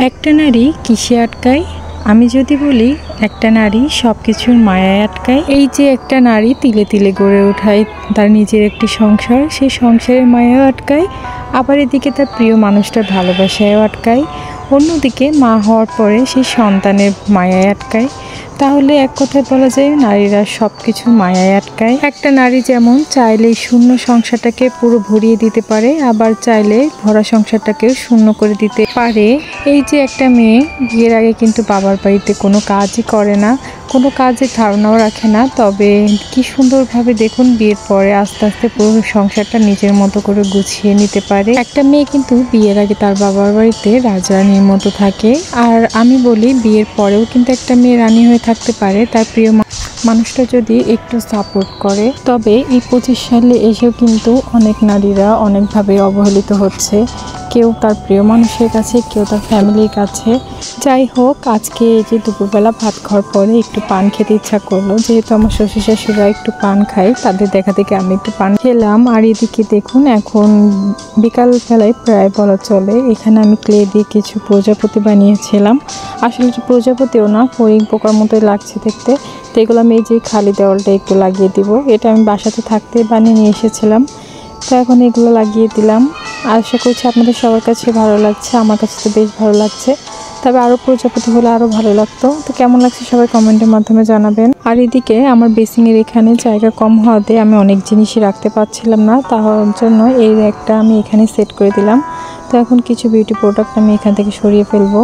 একটা নারী কিসে আটকায়? আমি যদি বলি একটা নারী সব কিছুর মায়ায় আটকায়। এই যে একটা নারী তিলে তিলে গড়ে ওঠায় তার নিজের একটি সংসার, সেই সংসারের মায়াও আটকায়, আবার এদিকে তার প্রিয় মানুষটার ভালোবাসায়ও আটকায়, অন্যদিকে মা হওয়ার পরে সেই সন্তানের মায়ায় আটকায়। তাহলে এক কথায় বলা যায় নারীরা সব কিছু মায়ায় আটকায়। একটা নারী যেমন চাইলে শূন্য সংসারটাকে পুরো ভরিয়ে দিতে পারে, আবার চাইলে ভরা সংসারটাকেও শূন্য করে দিতে পারে। এই যে একটা মেয়ে বিয়ের আগে কিন্তু বাবার বাড়িতে কোনো কাজই করে না, কোনো কাজের ধারণাও রাখে না, তবে কি সুন্দরভাবে দেখুন বিয়ের পরে আস্তে আস্তে পুরো সংসারটা নিজের মতো করে গুছিয়ে নিতে পারে। একটা মেয়ে কিন্তু বিয়ের আগে তার বাবার বাড়িতে রাজরানীর মতো থাকে, আর আমি বলি বিয়ের পরেও কিন্তু একটা মেয়ে রানী হয়ে থাকতে পারে তার প্রিয় মানুষটা যদি একটু সাপোর্ট করে। তবে এই 25 সালে এসেও কিন্তু অনেক নারীরা অনেকভাবে অবহেলিত হচ্ছে, কেউ তার প্রিয় মানুষের কাছে, কেউ তার ফ্যামিলির কাছে। যাই হোক, আজকে এই যে দুপুরবেলা ভাত খাওয়ার পরে একটু পান খেতে ইচ্ছা করলো, যেহেতু আমার শ্বশুর শাশুড়িরা একটু পান খায়, তাদের দেখা দেখে আমি একটু পান খেলাম। আর এদিকে দেখুন এখন বিকাল বেলায় প্রায় বলা চলে, এখানে আমি ক্লে দিয়ে কিছু প্রজাপতি বানিয়েছিলাম। আসলে প্রজাপতিও না, ফড়িং পোকার মতোই লাগছে দেখতে। তো এগুলো আমি এই যে খালি দেওয়ালটা একটু লাগিয়ে দিব, এটা আমি বাসাতে থাকতে বানিয়ে নিয়ে এসেছিলাম। তো এখন এগুলো লাগিয়ে দিলাম। আশা করছি আপনাদের সবার কাছে ভালো লাগছে, আমার কাছে তো বেশ ভালো লাগছে। তবে আরও প্রজাপতি হলে আরও ভালো লাগতো। তো কেমন লাগছে সবাই কমেন্টের মাধ্যমে জানাবেন। আর এদিকে আমার বেসিংয়ের এখানে জায়গা কম হওয়াতে আমি অনেক জিনিসই রাখতে পারছিলাম না, তার জন্য এই র্যাকটা আমি এখানে সেট করে দিলাম। তো এখন কিছু বিউটি প্রোডাক্ট আমি এখান থেকে সরিয়ে ফেলবো।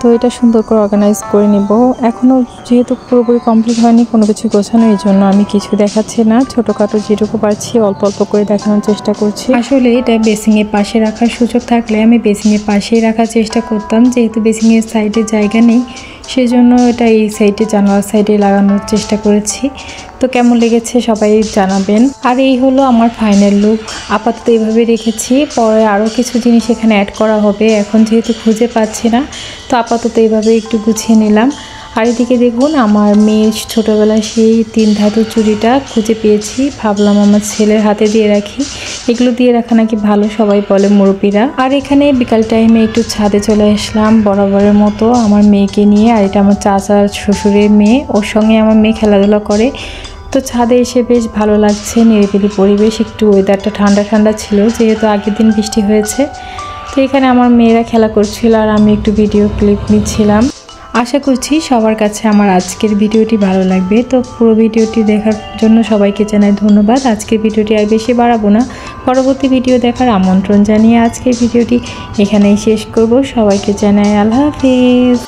তো এটা সুন্দর করে অর্গানাইজ করে নিব। এখনও যেহেতু পুরোপুরি কমপ্লিট হয়নি কোনো কিছু গোছানো, এই জন্য আমি কিছু দেখাচ্ছি না, ছোটোখাটো যেটুকু পারছি অল্প অল্প করে দেখানোর চেষ্টা করছি। আসলে এটা বেসিংয়ের পাশে রাখার সুযোগ থাকলে আমি বেসিংয়ের পাশেই রাখার চেষ্টা করতাম, যেহেতু বেসিংয়ের সাইডে জায়গা নেই সেজন্য এটা এই সাইডে জানালার সাইডে লাগানোর চেষ্টা করেছি। তো কেমন লেগেছে সবাই জানাবেন। আর এই হলো আমার ফাইনাল লুক। আপাতত এইভাবে রেখেছি, পরে আরও কিছু জিনিস এখানে অ্যাড করা হবে, এখন যেহেতু খুঁজে পাচ্ছি না, তো আপাতত এইভাবে একটু গুছিয়ে নিলাম। আর এদিকে দেখুন আমার মেয়ের ছোটোবেলায় সেই 3 ধাতুর চুড়িটা খুঁজে পেয়েছি, ভাবলাম আমার ছেলের হাতে দিয়ে রাখি। এগুলো দিয়ে রাখা নাকি ভালো, সবাই বলে মুরব্বীরা। আর এখানে বিকাল টাইমে একটু ছাদে চলে আসলাম বরাবরের মতো আমার মেয়েকে নিয়ে। আর এটা আমার চাচার শ্বশুরের মেয়ে, ওর সঙ্গে আমার মেয়ে খেলাধুলা করে। তো ছাদে এসে বেশ ভালো লাগছে, নিরিবিলি পরিবেশ, একটু ওয়েদারটা ঠান্ডা ঠান্ডা ছিল যেহেতু আগের দিন বৃষ্টি হয়েছে। তো এখানে আমার মেয়েরা খেলা করছিল আর আমি একটু ভিডিও ক্লিপ নিচ্ছিলাম। আশা করছি সবার কাছে আমার আজকের ভিডিওটি ভালো লাগবে। তো পুরো ভিডিওটি দেখার জন্য সবাইকে জানাই ধন্যবাদ। আজকের ভিডিওটি আর বেশি বাড়াবো না, পরবর্তী ভিডিও দেখার আমন্ত্রণ জানিয়ে আজকের ভিডিওটি এখানেই শেষ করব। সবাইকে জানাই আল্লাহ হাফিজ।